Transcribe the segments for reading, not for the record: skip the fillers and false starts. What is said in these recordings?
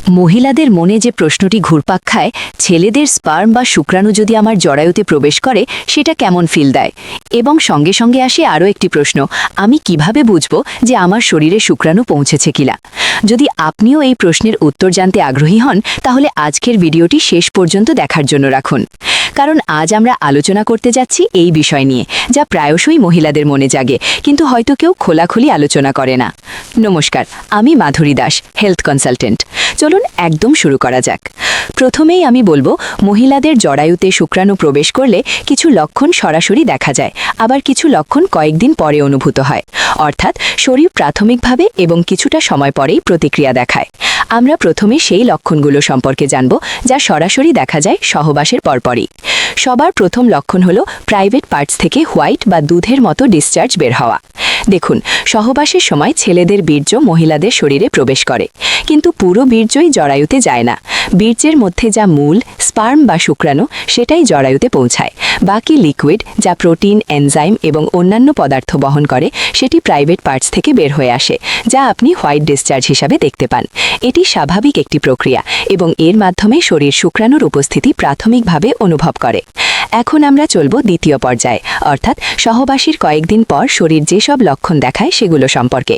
মহিলাদের মনে যে প্রশ্নটি ঘুরপাক খায়, ছেলেদের স্পার্ম বা শুক্রাণু যদি আমার জরায়ুতে প্রবেশ করে সেটা কেমন ফিল দেয়, এবং সঙ্গে সঙ্গে আসে আরও একটি প্রশ্ন, আমি কিভাবে বুঝব যে আমার শরীরে শুক্রাণু পৌঁছেছে কিনা। যদি আপনিও এই প্রশ্নের উত্তর জানতে আগ্রহী হন, তাহলে আজকের ভিডিওটি শেষ পর্যন্ত দেখার জন্য রাখুন, কারণ আজ আমরা আলোচনা করতে যাচ্ছি এই বিষয় নিয়ে, যা প্রায়শই মহিলাদের মনে জাগে, কিন্তু হয়তো কেউ খোলাখুলি আলোচনা করে না। নমস্কার, আমি মাধুরী দাস, হেলথ কনসালটেন্ট। চলুন একদম শুরু করা যাক। প্রথমেই আমি বলবো, মহিলাদের জরায়ুতে শুক্রাণু প্রবেশ করলে কিছু লক্ষণ সরাসরি দেখা যায়, আবার কিছু লক্ষণ কয়েকদিন পরে অনুভূত হয়, অর্থাৎ শরীর প্রাথমিকভাবে এবং কিছুটা সময় পরেই প্রতিক্রিয়া দেখায়। আমরা প্রথমে সেই লক্ষণগুলো সম্পর্কে জানব যা সরাসরি দেখা যায় সহবাসের পরপরই। সবার প্রথম লক্ষণ হলো প্রাইভেট পার্টস থেকে হোয়াইট বা দুধের মতো ডিসচার্জ বের হওয়া। দেখুন, সহবাসের সময় ছেলেদের বীর্য মহিলাদের শরীরে প্রবেশ করে, কিন্তু পুরো বীর্যই জরায়ুতে যায় না। বীর্যের মধ্যে যা মূল স্পার্ম বা শুক্রাণু, সেটাই জরায়ুতে পৌঁছায়। বাকি লিকুইড, যা প্রোটিন, এনজাইম এবং অন্যান্য পদার্থ বহন করে, সেটি প্রাইভেট পার্টস থেকে বের হয়ে আসে, যা আপনি হোয়াইট ডিসচার্জ হিসাবে দেখতে পান। এটি স্বাভাবিক একটি প্রক্রিয়া, এবং এর মাধ্যমে শরীর শুক্রাণুর উপস্থিতি প্রাথমিকভাবে অনুভব করে। এখন আমরা চলব দ্বিতীয় পর্যায়ে, অর্থাৎ সহবাসীর কয়েকদিন পর শরীর যেসব লক্ষণ দেখায় সেগুলো সম্পর্কে।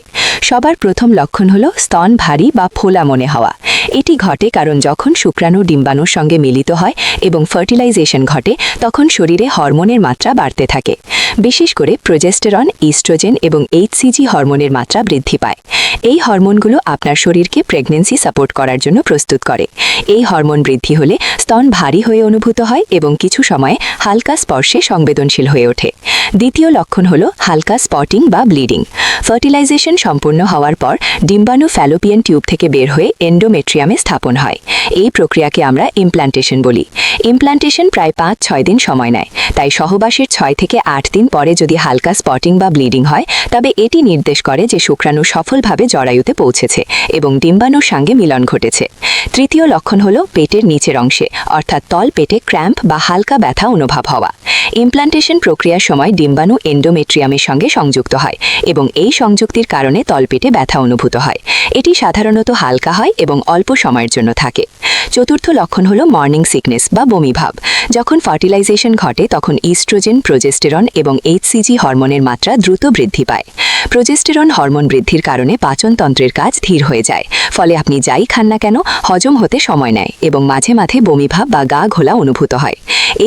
সবার প্রথম লক্ষণ হলো স্তন ভারী বা ফোলা মনে হওয়া। এটি ঘটে কারণ যখন শুক্রাণু ডিম্বাণুর সঙ্গে মিলিত হয় এবং ফার্টিলাইজেশন ঘটে, তখন শরীরে হরমোনের মাত্রা বাড়তে থাকে। বিশেষ করে প্রোজেস্টেরন, ইস্ট্রোজেন এবং এইচসিজি হরমোনের মাত্রা বৃদ্ধি পায়। এই হরমোনগুলো আপনার শরীরকে প্রেগন্যান্সি সাপোর্ট করার জন্য প্রস্তুত করে। এই হরমোন বৃদ্ধি হলে স্তন ভারী হয়ে অনুভূত হয় এবং কিছু সময়ে হালকা স্পর্শে সংবেদনশীল হয়ে ওঠে। দ্বিতীয় লক্ষণ হল হালকা স্পটিং বা ব্লিডিং। ফার্টিলাইজেশন সম্পূর্ণ হওয়ার পর ডিম্বাণু ফ্যালোপিয়ান টিউব থেকে বের হয়ে এন্ডোমেট্রিয়ামে স্থাপন হয়। এই প্রক্রিয়াকে আমরা ইমপ্ল্যান্টেশন বলি। ইমপ্ল্যান্টেশন প্রায় 5-6 দিন সময় নেয়, তাই সহবাসের 6 থেকে 8 দিন পরে যদি হালকা স্পটিং বা ব্লিডিং হয়, তবে এটি নির্দেশ করে যে শুক্রাণু সফলভাবে জরায়ুতে পৌঁছেছে এবং ডিম্বাণুর সঙ্গে মিলন ঘটেছে। তৃতীয় লক্ষণ হল পেটের নিচের অংশে, অর্থাৎ তল পেটে ক্র্যাম্প বা হালকা ব্যথা অনুভব হওয়া। ইমপ্ল্যান্টেশন প্রক্রিয়ার সময় ডিম্বাণু এন্ডোমেট্রিয়ামের সঙ্গে সংযুক্ত হয় এবং এই সংযুক্তির কারণে তলপেটে ব্যথা অনুভূত হয়। এটি সাধারণত হালকা হয় এবং অল্প সময়ের জন্য থাকে। চতুর্থ লক্ষণ হল মর্নিং সিকনেস বা বমি ভাব। যখন ফার্টিলাইজেশন ঘটে, তখন ইস্ট্রোজেন, প্রোজেস্টেরন এবং এইচসিজি হরমোনের মাত্রা দ্রুত বৃদ্ধি পায়। প্রোজেস্টেরন হরমোন বৃদ্ধির কারণে পাচনতন্ত্রের কাজ ধীর হয়ে যায়, ফলে আপনি যাই খান না কেন হজম হতে সময় নেয় এবং মাঝে মাঝে বমি ভাব বা গা ঘোলা অনুভূত হয়।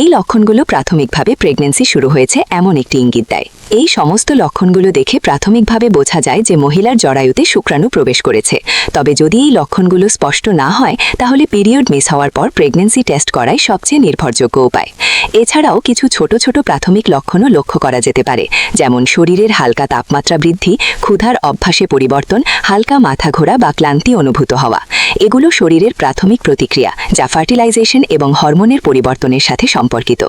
এই লক্ষণগুলো প্রাথমিকভাবে প্রেগন্যান্সি শুরু হয়েছে এমন একটি ইঙ্গিত দেয়। এই সমস্ত লক্ষণগুলো দেখে প্রাথমিকভাবে বোঝা যায় যে মহিলার জরায়ুতে শুক্রাণু প্রবেশ করেছে। তবে যদি এই লক্ষণগুলো স্পষ্ট না হয়, তাহলে পিরিয়ড মিস হওয়ার পর প্রেগন্যান্সি টেস্ট করাই সবচেয়ে নির্ভরযোগ্য উপায়। এছাড়াও কিছু ছোট ছোট প্রাথমিক লক্ষণও লক্ষ্য করা যেতে পারে, যেমন শরীরের হালকা তাপমাত্রা বৃদ্ধি, ক্ষুধার অভ্যাসে পরিবর্তন, হালকা মাথা ঘোরা বা ক্লান্তি অনুভূত হওয়া। এগুলো শরীরের প্রাথমিক প্রতিক্রিয়া, যা ফার্টিলাইজেশন এবং হরমোনের পরিবর্তনের সাথে সম্পর্কিত।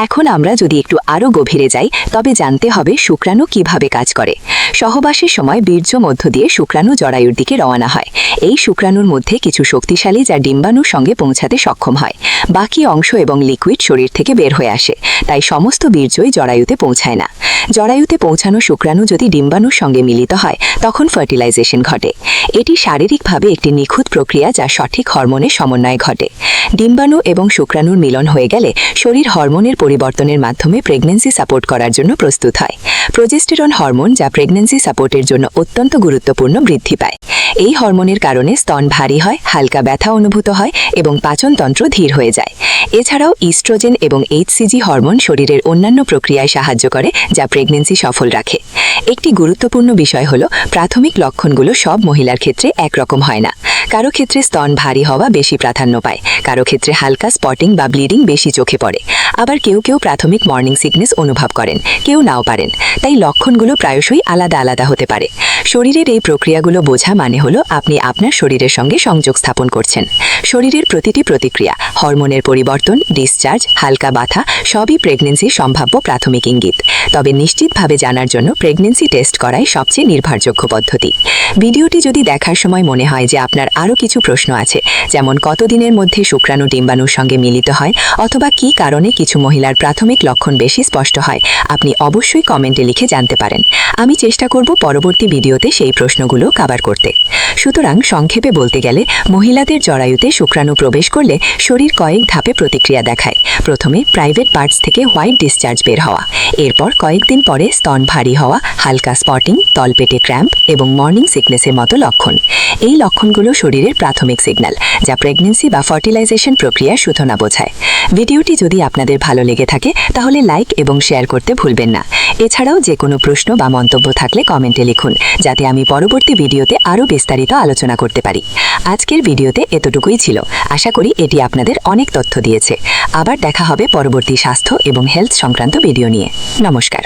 এখন আমরা যদি একটু আরও গভীরে যাই, তবে জানতে হবে শুক্রাণু কিভাবে কাজ করে। সহবাসের সময় বীর্য মধ্য দিয়ে শুক্রাণু জরায়ুর দিকে রওনা হয়। এই শুক্রাণুর মধ্যে কিছু শক্তিশালী, যা ডিম্বাণুর সঙ্গে পৌঁছাতে সক্ষম হয়। বাকি অংশ এবং লিকুইড শরীর থেকে বের হয়ে আসে, তাই সমস্ত বীর্যই জরায়ুতে পৌঁছায় না। জরায়ুতে পৌঁছানো শুক্রাণু যদি ডিম্বাণুর সঙ্গে মিলিত হয়, তখন ফার্টিলাইজেশন ঘটে। এটি শারীরিকভাবে একটি নিখুঁত প্রক্রিয়া, যা সঠিক হরমোনের সমন্বয়ে ঘটে। ডিম্বাণু এবং শুক্রাণুর মিলন হয়ে গেলে শরীর হরমোনের পরিবর্তনের মাধ্যমে প্রেগন্যান্সি সাপোর্ট করার জন্য প্রস্তুত হয়। প্রোজেস্টেরন হরমোন, যা প্রেগন্যান্সি সাপোর্টের জন্য অত্যন্ত গুরুত্বপূর্ণ, বৃদ্ধি পায়। এই হরমোনের কারণে স্তন ভারী হয়, হালকা ব্যথা অনুভূত হয় এবং পাচনতন্ত্র ধীর হয়ে যায়। এছাড়াও ইস্ট্রোজেন এবং এইচসিজি হরমোন শরীরের অন্যান্য প্রক্রিয়ায় সাহায্য করে, যা প্রেগন্যান্সি সফল রাখে। একটি গুরুত্বপূর্ণ বিষয় হল, প্রাথমিক লক্ষণগুলো সব মহিলার ক্ষেত্রে একরকম হয় না। কারো ক্ষেত্রে স্তন ভারী হওয়া বেশি প্রাধান্য পায়, কারো ক্ষেত্রে হালকা স্পটিং বা ব্লিডিং বেশি চোখে পড়ে, আবার কেউ কেউ প্রাথমিক মর্নিং সিকনেস অনুভব করেন, কেউ নাও পারেন। তাই লক্ষণগুলো প্রায়শই আলাদা আলাদা হতে পারে। শরীরের এই প্রক্রিয়াগুলো বোঝা মানে হলো আপনি আপনার শরীরের সঙ্গে সংযোগ স্থাপন করছেন। শরীরের প্রতিটি প্রতিক্রিয়া, হরমোনের পরিবর্তন, ডিসচার্জ, হালকা ব্যথা সবই প্রেগন্যান্সির সম্ভাব্য প্রাথমিক ইঙ্গিত। তবে নিশ্চিতভাবে জানার জন্য প্রেগন্যান্সি টেস্ট করাই সবচেয়ে নির্ভরযোগ্য পদ্ধতি। ভিডিওটি যদি দেখার সময় মনে হয় যে আপনার আরও কিছু প্রশ্ন আছে, যেমন কতদিনের মধ্যে শুক্রাণু ডিম্বাণুর সঙ্গে মিলিত হয় অথবা কী কারণে কিছু মহিলার প্রাথমিক লক্ষণ বেশি স্পষ্ট হয়, আপনি অবশ্যই কমেন্টে লিখে জানতে পারেন। আমি চেষ্টা করব পরবর্তী ভিডিওতে সেই প্রশ্নগুলো কভার করতে। সুতরাং সংক্ষেপে বলতে গেলে মহিলাদের জরায়ুতে শুক্রাণু প্রবেশ করলে শরীর কয়েক ধাপে প্রতিক্রিয়া দেখায়। প্রথমে প্রাইভেট পার্টস থেকে হোয়াইট ডিসচার্জ বের হওয়া, এরপর কয়েকদিন পরে স্তন ভারী হওয়া, হালকা স্পটিং, তলপেটে ক্র্যাম্প এবং মর্নিং সিকনেসের মতো লক্ষণ। এই লক্ষণগুলো শরীরের প্রাথমিক সিগন্যাল, যা প্রেগন্যান্সি বা ফার্টিলাইজেশন প্রক্রিয়ার সূচনা বোঝায়। ভিডিওটি যদি আপনাদের ভালো লেগে থাকে তাহলে লাইক এবং শেয়ার করতে ভুলবেন না। এছাড়াও যে কোনো প্রশ্ন বা মন্তব্য থাকলে কমেন্টে লিখুন, যাতে আমি পরবর্তী ভিডিওতে আরও বিস্তারিত আলোচনা করতে পারি। আজকের ভিডিওতে এতটুকুই ছিল। আশা করি এটি আপনাদের অনেক তথ্য দিয়েছে। আবার দেখা হবে পরবর্তী স্বাস্থ্য এবং হেলথ সংক্রান্ত ভিডিও নিয়ে। নমস্কার।